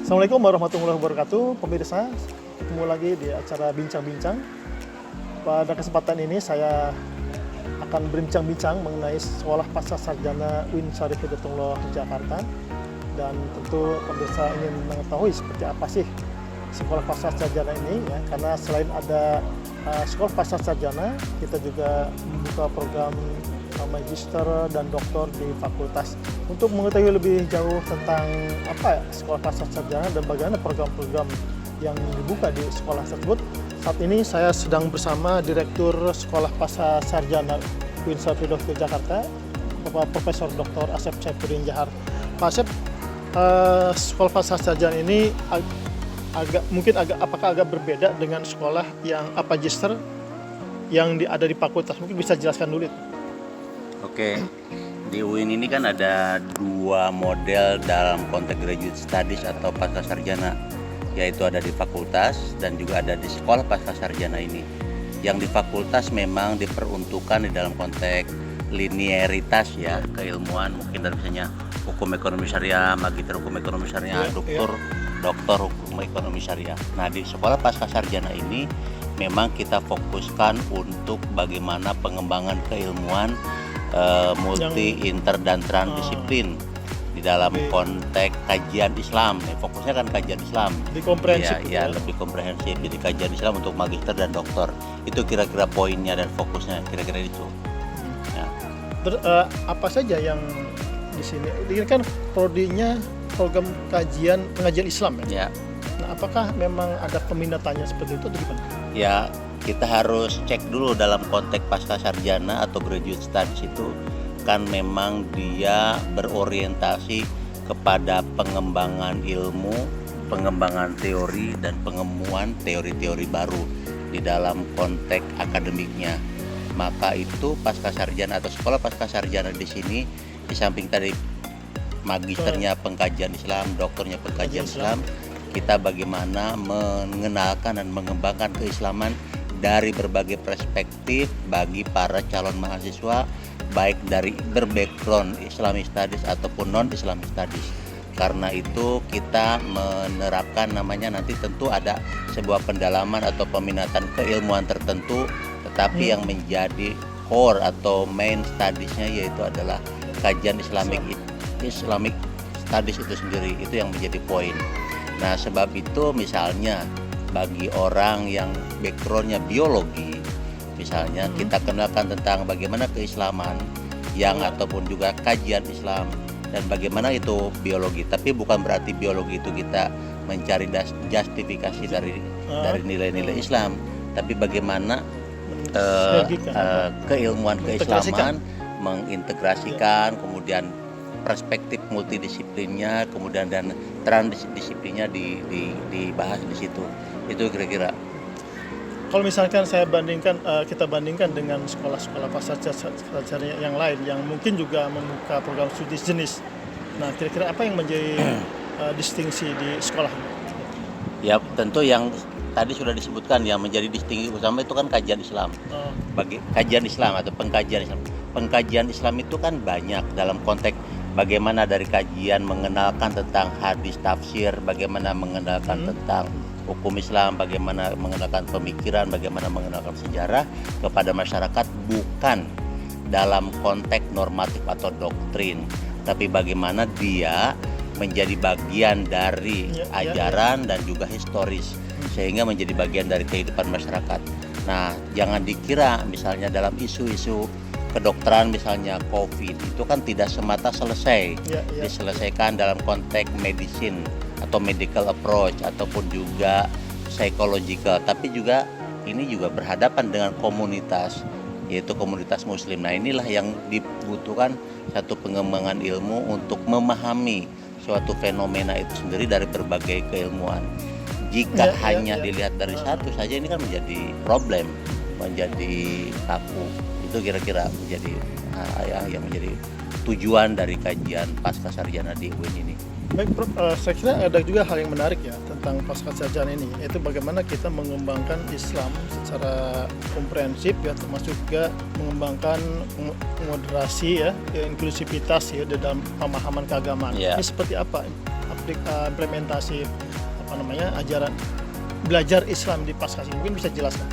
Assalamualaikum warahmatullahi wabarakatuh, pemirsa. Ketemu lagi di acara Bincang-Bincang. Pada kesempatan ini saya akan berbincang-bincang mengenai Sekolah Pasca Sarjana UIN Syarif Hidayatullah Jakarta. Dan tentu pemirsa ingin mengetahui seperti apa sih Sekolah Pasca Sarjana ini, ya. Karena selain ada Sekolah Pasca Sarjana, kita juga membuka program magister dan doktor di fakultas. Untuk mengetahui lebih jauh tentang apa Sekolah Pasca Sarjana dan bagaimana program-program yang dibuka di sekolah tersebut, saat ini saya sedang bersama Direktur Sekolah Pasca Sarjana UIN Syarif Hidayatullah Jakarta, Bapak Profesor Dr. Asep Saifuddin Johar. Pak Asep, Sekolah Pasca Sarjana ini apakah agak berbeda dengan sekolah yang magister yang ada di fakultas? Mungkin bisa jelaskan dulu itu. Oke, di UIN ini kan ada dua model dalam konteks graduate studies atau pasca sarjana, yaitu ada di fakultas dan juga ada di sekolah pasca sarjana ini. Yang di fakultas memang diperuntukkan di dalam konteks linearitas, ya, keilmuan, mungkin dari misalnya hukum ekonomi syariah, magister hukum ekonomi syariah, doktor hukum ekonomi syariah. Nah, di sekolah pasca sarjana ini memang kita fokuskan untuk bagaimana pengembangan keilmuan multi, inter, dan transdisiplin di dalam konteks kajian Islam. Fokusnya kan kajian Islam. Lebih komprehensif. Ya, lebih komprehensif. Jadi kajian Islam untuk magister dan doktor. Itu kira-kira poinnya dan fokusnya, kira-kira itu. Ya. Apa saja yang di sini? Ini kan prodinya program pengajian Islam, ya. Nah, apakah memang ada peminatannya seperti itu atau gimana? Ya, kita harus cek dulu dalam konteks pasca sarjana atau graduate studies itu kan memang dia berorientasi kepada pengembangan ilmu, pengembangan teori, dan pengemuan teori-teori baru di dalam konteks akademiknya. Maka itu pasca sarjana atau sekolah pasca sarjana di sini, di samping tadi magisternya pengkajian Islam, doktornya pengkajian Islam, kita bagaimana mengenalkan dan mengembangkan keislaman dari berbagai perspektif bagi para calon mahasiswa, baik dari berbackground Islamic Studies ataupun non-Islamic Studies. Karena itu kita menerapkan namanya, nanti tentu ada sebuah pendalaman atau peminatan keilmuan tertentu, tetapi yang menjadi core atau main studies-nya yaitu adalah kajian Islamic Studies itu sendiri, itu yang menjadi poin. Nah, sebab itu misalnya bagi orang yang backgroundnya biologi, misalnya kita kenalkan tentang bagaimana keislaman yang ataupun juga kajian Islam dan bagaimana itu biologi. Tapi bukan berarti biologi itu kita mencari justifikasi dari nilai-nilai Islam, tapi bagaimana keilmuan keislaman mengintegrasikan, kemudian perspektif multidisiplinnya, kemudian dan transdisiplinnya dibahas di situ. Itu kira-kira. Kalau misalkan kita bandingkan dengan sekolah-sekolah pasca sarjana yang lain yang mungkin juga membuka program studi jenis. Nah, kira-kira apa yang menjadi distingsi di sekolah? Ya, tentu yang tadi sudah disebutkan, yang menjadi distingsi utama itu kan kajian Islam. Bagi kajian Islam atau pengkajian Islam. Pengkajian Islam itu kan banyak dalam konteks bagaimana dari kajian mengenalkan tentang hadis tafsir, bagaimana mengenalkan tentang hukum Islam, bagaimana mengenalkan pemikiran, bagaimana mengenalkan sejarah kepada masyarakat, bukan dalam konteks normatif atau doktrin, tapi bagaimana dia menjadi bagian dari ajaran dan juga historis, sehingga menjadi bagian dari kehidupan masyarakat. Nah, jangan dikira misalnya dalam isu-isu kedokteran, misalnya COVID, itu kan tidak semata selesai diselesaikan dalam konteks medicine atau medical approach ataupun juga psychological, tapi juga ini juga berhadapan dengan komunitas, yaitu komunitas muslim. Nah, inilah yang dibutuhkan satu pengembangan ilmu untuk memahami suatu fenomena itu sendiri dari berbagai keilmuan. Jika hanya dilihat dari satu saja, ini kan menjadi problem, menjadi kaku. Itu kira-kira menjadi yang menjadi tujuan dari kajian pasca sarjana di UIN ini. Baik, Prof, saya kira ada juga hal yang menarik ya tentang pasca sarjana ini, yaitu bagaimana kita mengembangkan Islam secara komprehensif, ya, termasuk juga mengembangkan moderasi, ya, inklusivitas, ya, dalam pemahaman keagamaan. Ini seperti apa implementasi ajaran belajar Islam di Paskah? Mungkin bisa jelaskan.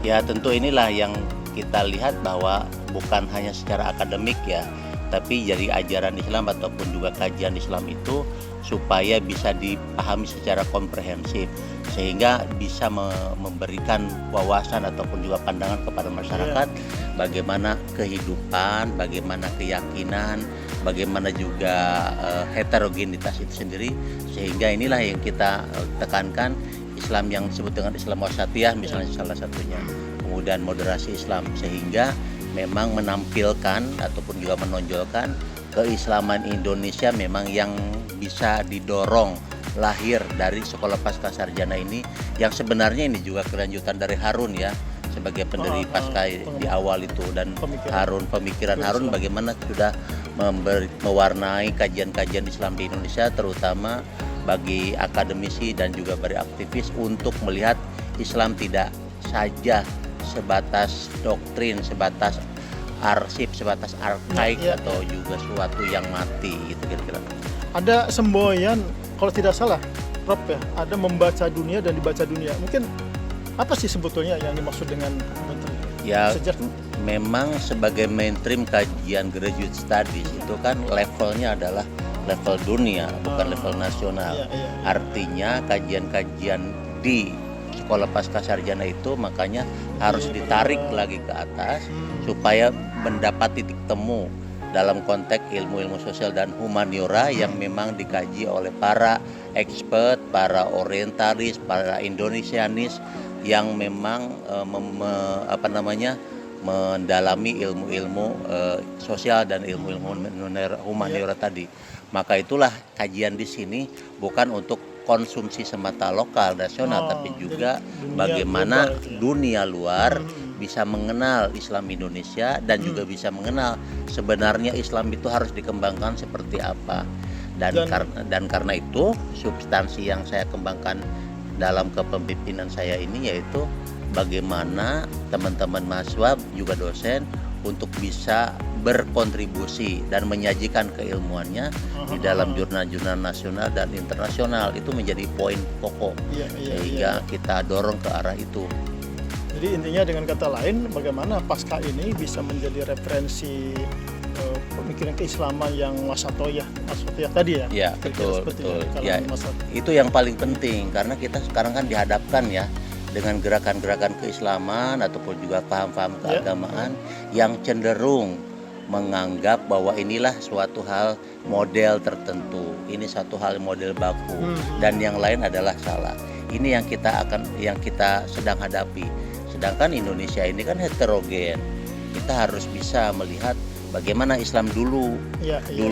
Ya, tentu inilah yang kita lihat bahwa bukan hanya secara akademik ya, tapi jadi ajaran Islam ataupun juga kajian Islam itu supaya bisa dipahami secara komprehensif, sehingga bisa memberikan wawasan ataupun juga pandangan kepada masyarakat bagaimana kehidupan, bagaimana keyakinan, bagaimana juga heterogenitas itu sendiri. Sehingga inilah yang kita tekankan, Islam yang disebut dengan Islam wasatiyah misalnya salah satunya, kemudian moderasi Islam, sehingga memang menampilkan ataupun juga menonjolkan keislaman Indonesia memang yang bisa didorong lahir dari sekolah pasca sarjana ini, yang sebenarnya ini juga kelanjutan dari Harun ya sebagai pendiri pasca di awal itu, dan pemikiran Harun bagaimana sudah mewarnai kajian-kajian Islam di Indonesia, terutama bagi akademisi dan juga bagi aktivis untuk melihat Islam tidak saja sebatas doktrin, sebatas arsip, sebatas arkaik atau juga sesuatu yang mati gitu kira-kira. Ada semboyan kalau tidak salah, Prof ya, ada membaca dunia dan dibaca dunia. Mungkin apa sih sebetulnya yang dimaksud dengan menteri? Ya, memang sebagai mainstream kajian graduate studies itu kan levelnya adalah level dunia, bukan level nasional. Artinya kajian-kajian di sekolah pasca sarjana itu makanya harus ditarik lagi ke atas supaya mendapat titik temu dalam konteks ilmu-ilmu sosial dan humaniora yang memang dikaji oleh para expert, para orientalis, para Indonesianis yang memang mendalami ilmu-ilmu sosial dan ilmu-ilmu humaniora tadi. Maka itulah kajian di sini bukan untuk konsumsi semata lokal nasional, tapi juga bagaimana dunia luar bisa mengenal Islam Indonesia dan juga bisa mengenal sebenarnya Islam itu harus dikembangkan seperti apa. Dan karena itu substansi yang saya kembangkan dalam kepemimpinan saya ini yaitu bagaimana teman-teman mahasiswa juga dosen untuk bisa berkontribusi dan menyajikan keilmuannya di dalam jurnal-jurnal nasional dan internasional. Itu menjadi poin pokok sehingga kita dorong ke arah itu. Jadi intinya dengan kata lain, bagaimana pasca ini bisa menjadi referensi pemikiran keislaman yang wasatoyah tadi ya? Ya, betul. Ya, itu yang paling penting karena kita sekarang kan dihadapkan ya dengan gerakan-gerakan keislaman ataupun juga paham-paham keagamaan yang cenderung menganggap bahwa inilah suatu hal model tertentu, ini satu hal model baku, dan yang lain adalah salah. Ini yang kita sedang hadapi. Sedangkan Indonesia ini kan heterogen. Kita harus bisa melihat bagaimana Islam dulu.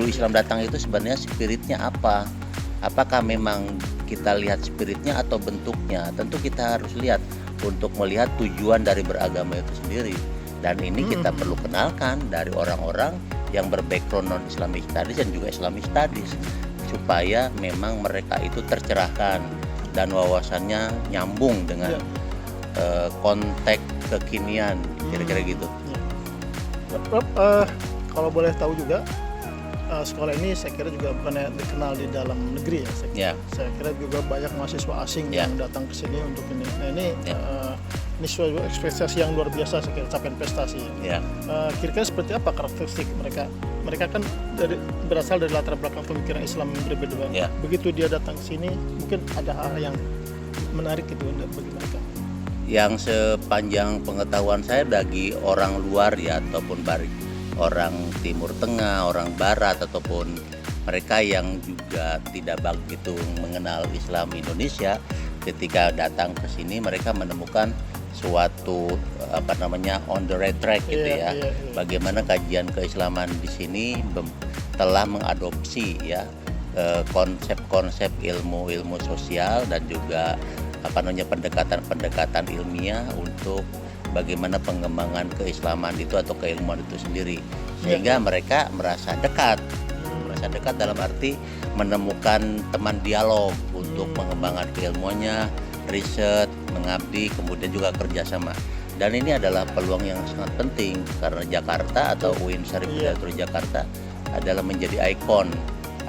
Islam datang itu sebenarnya spiritnya apa? Apakah memang kita lihat spiritnya atau bentuknya? Tentu kita harus lihat untuk melihat tujuan dari beragama itu sendiri. Dan ini kita perlu kenalkan dari orang-orang yang berbackground non-Islamic studies dan juga Islamic studies, supaya memang mereka itu tercerahkan dan wawasannya nyambung dengan konteks kekinian, kira-kira gitu. Prof, kalau boleh tahu juga, sekolah ini saya kira juga bukan dikenal di dalam negeri ya. Saya kira juga banyak mahasiswa asing yang datang ke sini untuk ini. Nah ini suatu ekspektasi yang luar biasa, saya kira capaian prestasi. Kira-kira seperti apa karakteristik mereka? Mereka kan berasal dari latar belakang pemikiran Islam yang berbeda. Begitu dia datang ke sini, mungkin ada hal yang menarik itu bagi mereka. Yang sepanjang pengetahuan saya bagi orang luar ya, ataupun bagi orang Timur Tengah, orang Barat, ataupun mereka yang juga tidak begitu mengenal Islam Indonesia, ketika datang ke sini mereka menemukan suatu on the right track gitu ya. Bagaimana kajian keislaman di sini telah mengadopsi ya konsep-konsep ilmu sosial dan juga pendekatan ilmiah untuk bagaimana pengembangan keislaman itu atau keilmuan itu sendiri, sehingga mereka merasa dekat dalam arti menemukan teman dialog untuk mengembangkan keilmuannya, riset, mengabdi, kemudian juga kerjasama. Dan ini adalah peluang yang sangat penting karena Jakarta atau UIN Syarif Hidayatullah Jakarta adalah menjadi ikon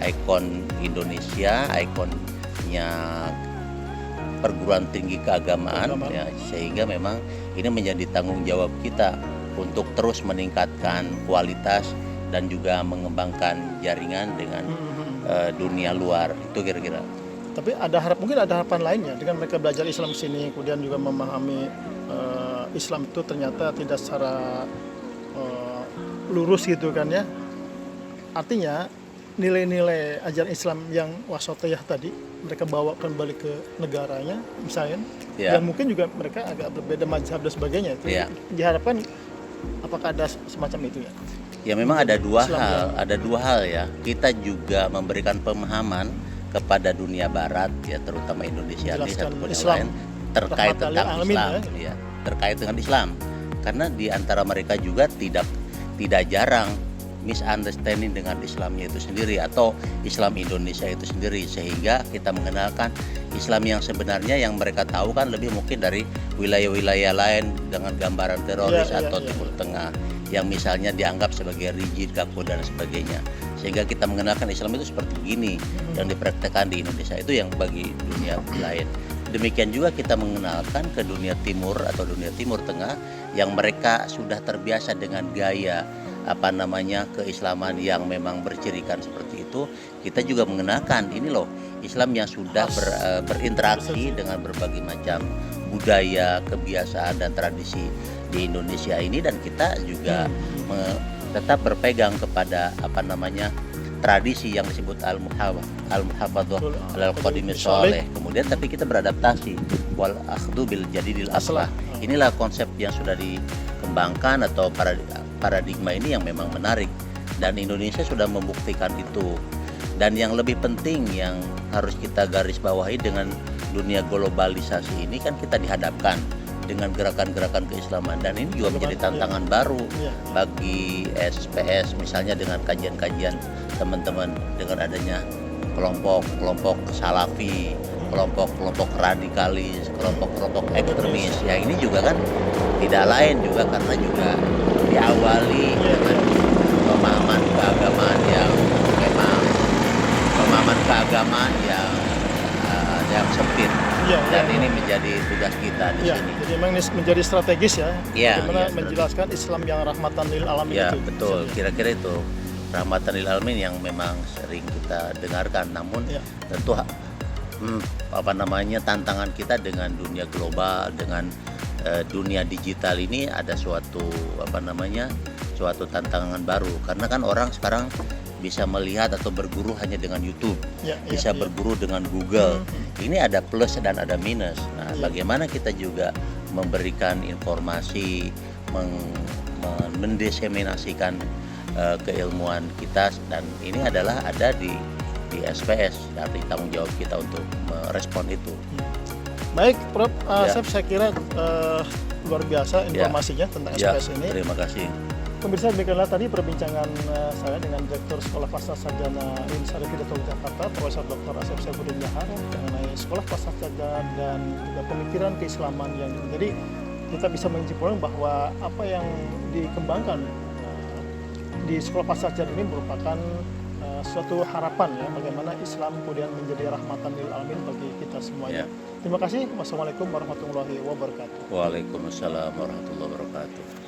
ikon Indonesia, ikonnya perguruan tinggi keagamaan, ya, sehingga memang ini menjadi tanggung jawab kita untuk terus meningkatkan kualitas dan juga mengembangkan jaringan dengan dunia luar. Itu kira-kira. Tapi mungkin ada harapan lainnya dengan mereka belajar Islam sini, kemudian juga memahami Islam itu ternyata tidak secara lurus gitu kan ya. Artinya nilai-nilai ajaran Islam yang wasatiyah tadi mereka bawa kembali ke negaranya misalnya, dan mungkin juga mereka agak berbeda mazhab dan sebagainya. Itu diharapkan, apakah ada semacam itu ya? Ya memang ada dua hal ya. Kita juga memberikan pemahaman kepada dunia Barat ya, terutama Indonesia ini satu lain terkait tentang Islam, ya, terkait dengan Islam. Karena di antara mereka juga tidak jarang misunderstanding dengan Islamnya itu sendiri atau Islam Indonesia itu sendiri, sehingga kita mengenalkan Islam yang sebenarnya yang mereka tahu kan lebih mungkin dari wilayah-wilayah lain dengan gambaran teroris atau Timur Tengah yang misalnya dianggap sebagai rigid, kaku dan sebagainya, sehingga kita mengenalkan Islam itu seperti begini yang dipraktekkan di Indonesia itu yang bagi dunia lain. Demikian juga kita mengenalkan ke dunia timur atau dunia Timur Tengah yang mereka sudah terbiasa dengan gaya keislaman yang memang bercirikan seperti itu. Kita juga mengenalkan ini loh Islam yang sudah berinteraksi dengan berbagai macam budaya, kebiasaan dan tradisi di Indonesia ini, dan kita juga tetap berpegang kepada tradisi yang disebut al-muhafadzah al-qadimis sholeh. Kemudian tapi kita beradaptasi wal akhdhu bil jadidil aslah. Inilah konsep yang sudah dikembangkan atau paradigma ini yang memang menarik, dan Indonesia sudah membuktikan itu. Dan yang lebih penting yang harus kita garis bawahi dengan dunia globalisasi ini kan kita dihadapkan dengan gerakan-gerakan keislaman, dan ini juga menjadi tantangan baru bagi SPS, misalnya dengan kajian-kajian teman-teman dengan adanya kelompok-kelompok salafi, kelompok-kelompok radikalis, kelompok-kelompok ekstremis. Ya ini juga kan tidak lain juga karena juga diawali dengan pemahaman keagamaan yang memang yang sempit. Dan ini menjadi tugas kita di sini. Jadi memang ini menjadi strategis ya. Bagaimana menjelaskan strategis. Islam yang rahmatan lil alamin itu. Betul. Kira-kira itu rahmatan lil alamin yang memang sering kita dengarkan. Namun tentu tantangan kita dengan dunia global, dengan dunia digital ini ada suatu tantangan baru, karena kan orang sekarang bisa melihat atau berguru hanya dengan YouTube, bisa berguru dengan Google. Ini ada plus dan ada minus. Nah, bagaimana kita juga memberikan informasi, mendiseminasikan keilmuan kita, dan ini adalah ada di SPS, arti tanggung jawab kita untuk merespon itu. Baik, Prof. Saya kira luar biasa informasinya tentang SPS ini. Terima kasih. Pemirsa, demikianlah tadi perbincangan saya dengan Direktur Sekolah Pasca Sarjana UIN Syarif Hidayatullah Jakarta, Profesor Dr. Asep Saifuddin Jahar, mengenai sekolah pasca sarjana dan juga pemikiran keislaman yang jadi kita bisa menyimpulkan bahwa apa yang dikembangkan di sekolah pasca sarjana ini merupakan suatu harapan ya, bagaimana Islam kemudian menjadi rahmatan lil alamin bagi kita semuanya. Terima kasih. Wassalamualaikum warahmatullahi wabarakatuh. Waalaikumsalam warahmatullahi wabarakatuh.